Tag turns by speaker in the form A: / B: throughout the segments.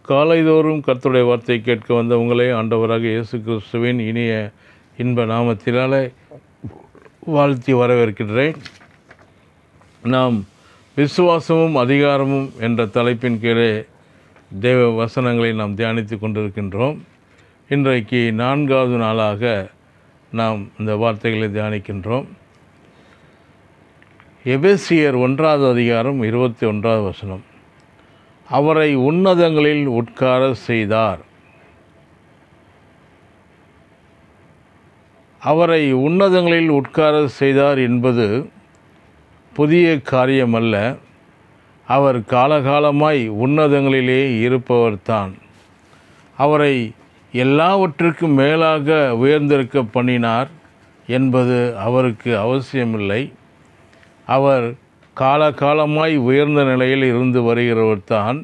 A: காலைதோறும் கர்த்தருடைய வார்த்தை கேட்க வந்த உங்களை ஆண்டவராக இயேசு கிறிஸ்துவின் இனிய இன்ப நாமத்தினால வாழ்த்தி வரவேற்கின்றேன். நாம் விசுவாசமும் அதிகாரமும் என்ற தலைப்பின் கீழே தேவ வசனங்களை நாம் தியானித்து கொண்டிருக்கின்றோம். இன்றைக்கு 4வது நாளாக நாம் இந்த வார்த்தைகளை தியானிக்கின்றோம். எபேசியர் 1வது அதிகாரம் 21வது வசனம். அவரை உன்னதங்களில் உட்கார செய்தார். அவரை உன்னதங்களில் உட்கார செய்தார் என்பது புதிய காரியமல்ல. அவர் காலகாலமாய் உன்னதங்களிலே இருப்பவர்தான். அவரை எல்லாவற்றுக்கும் மேலாக உயர்ந்திருக்க பண்ணினார் என்பது அவருக்கு அவசியமில்லை. அவர் காலகாலமாய் உயர்ந்த நிலையில் இருந்து வருகிறவர் தான்.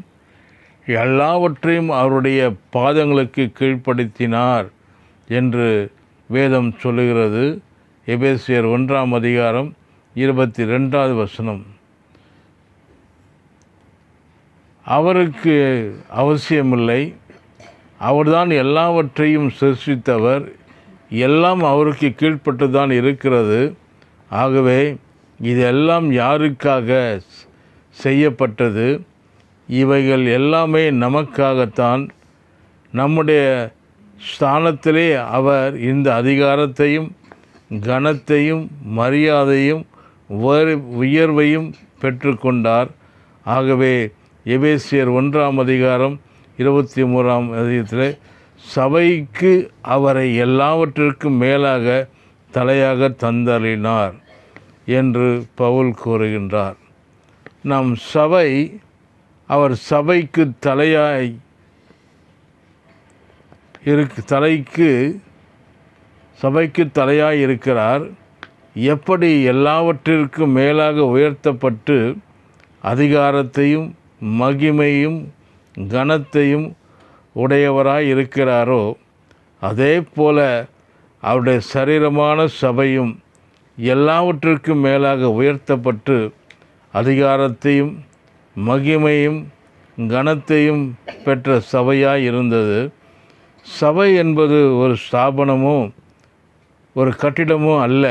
A: எல்லாவற்றையும் அவருடைய பாதங்களுக்கு கீழ்ப்படுத்தினார் என்று வேதம் சொல்லுகிறது. எபேசியர் 1ஆம் அதிகாரம் 22வது வசனம். அவருக்கு அவசியமில்லை. அவர்தான் எல்லாவற்றையும் சிருஷ்டித்தவர். எல்லாம் அவருக்கு கீழ்ப்பட்டு தான் இருக்கிறது. ஆகவே இதெல்லாம் யாருக்காக செய்யப்பட்டது? இவைகள் எல்லாமே நமக்காகத்தான். நம்முடைய ஸ்தானத்திலே அவர் இந்த அதிகாரத்தையும் கனத்தையும் மரியாதையும் உயர்வையும் பெற்றுக்கொண்டார். ஆகவே எபேசியர் 1ஆம் அதிகாரம் 23ஆம் அதிகாரத்தில் சபைக்கு அவரை எல்லாவற்றிற்கும் மேலாக தலையாக தந்தளினார் என்று பவுல் கூறுகின்றார். நம் சபை, அவர் சபைக்கு தலையாய் இருக்கிறார். எப்படி எல்லாவற்றிற்கும் மேலாக உயர்த்தப்பட்டு அதிகாரத்தையும் மகிமையும் கனத்தையும் உடையவராய் இருக்கிறாரோ, அதே போல அவருடைய சரீரமான சபையும் எல்லாவற்றிற்கும் மேலாக உயர்த்தப்பட்டு அதிகாரத்தையும் மகிமையும் கனத்தையும் பெற்ற சபையாய் இருந்தது. சபை என்பது ஒரு ஸ்தாபனமோ ஒரு கட்டிடமோ அல்ல.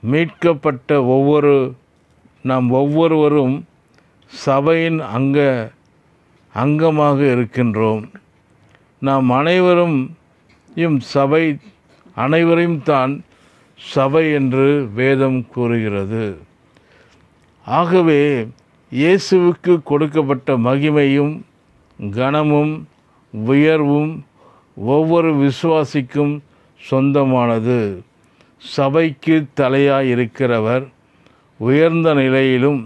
A: மீட்கப்பட்ட நாம் ஒவ்வொருவரும் சபையின் அங்கமாக இருக்கின்றோம். நாம் அனைவரையும் தான் சபை என்று வேதம் கூறுகிறது. ஆகவே இயேசுவுக்கு கொடுக்கப்பட்ட மகிமையும் கனமும் உயர்வும் ஒவ்வொரு விசுவாசிக்கும் சொந்தமானது. சபைக்கு தலையாய் இருக்கிறவர் உயர்ந்த நிலையிலும்,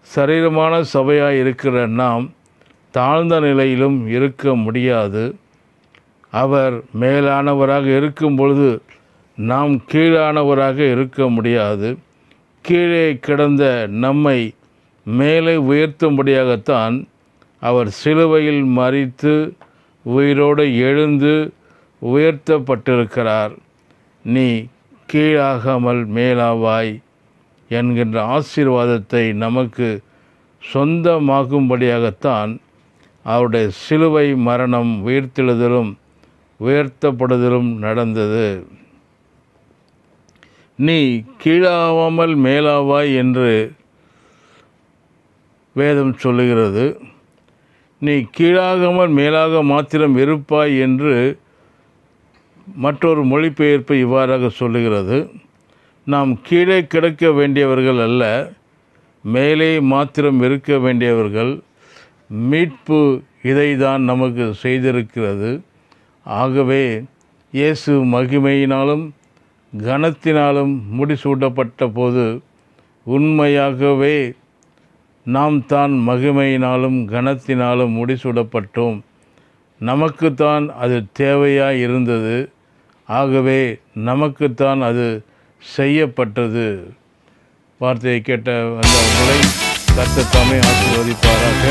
A: சரீரமான சபையாய் இருக்கிற நாம் தாழ்ந்த நிலையிலும் இருக்க முடியாது. அவர் மேலானவராக இருக்கும் பொழுது நாம் கீழானவராக இருக்க முடியாது. கீழே கிடந்த நம்மை மேலே உயர்த்தும்படியாகத்தான் அவர் சிலுவையில் மரித்து உயிரோடு எழுந்து உயர்த்தப்பட்டிருக்கிறார். நீ கீழாகாமல் மேலாவாய் என்கின்ற ஆசீர்வாதத்தை நமக்கு சொந்தமாகும்படியாகத்தான் அவருடைய சிலுவை மரணம், உயிர்த்தெழுதலும் உயர்த்தப்படுதலும் நடந்தது. நீ கீழாகாமல் மேலாவாய் என்று வேதம் சொல்லுகிறது. நீ கீழாகாமல் மேலாக மாத்திரம் இருப்பாய் என்று மற்றொரு மொழிபெயர்ப்பு இவ்வாறாக சொல்லுகிறது. நாம் கீழே கிடக்க வேண்டியவர்கள் அல்ல, மேலே மாத்திரம் இருக்க வேண்டியவர்கள். மீட்பு இதைதான் நமக்கு செய்திருக்கிறது. ஆகவே இயேசு மகிமையினாலும் கனத்தினாலும் முடிசூட்டப்பட்ட போது உண்மையாகவே நாம் தான் மகிமையினாலும் கனத்தினாலும் முடிசூடப்பட்டோம். நமக்குத்தான் அது தேவையாய் இருந்தது. ஆகவே நமக்குத்தான் அது செய்யப்பட்டது. வார்த்தையை கேட்ட அந்த உங்களை கர்த்தர் தாமே ஆசீர்வதிப்பாராக.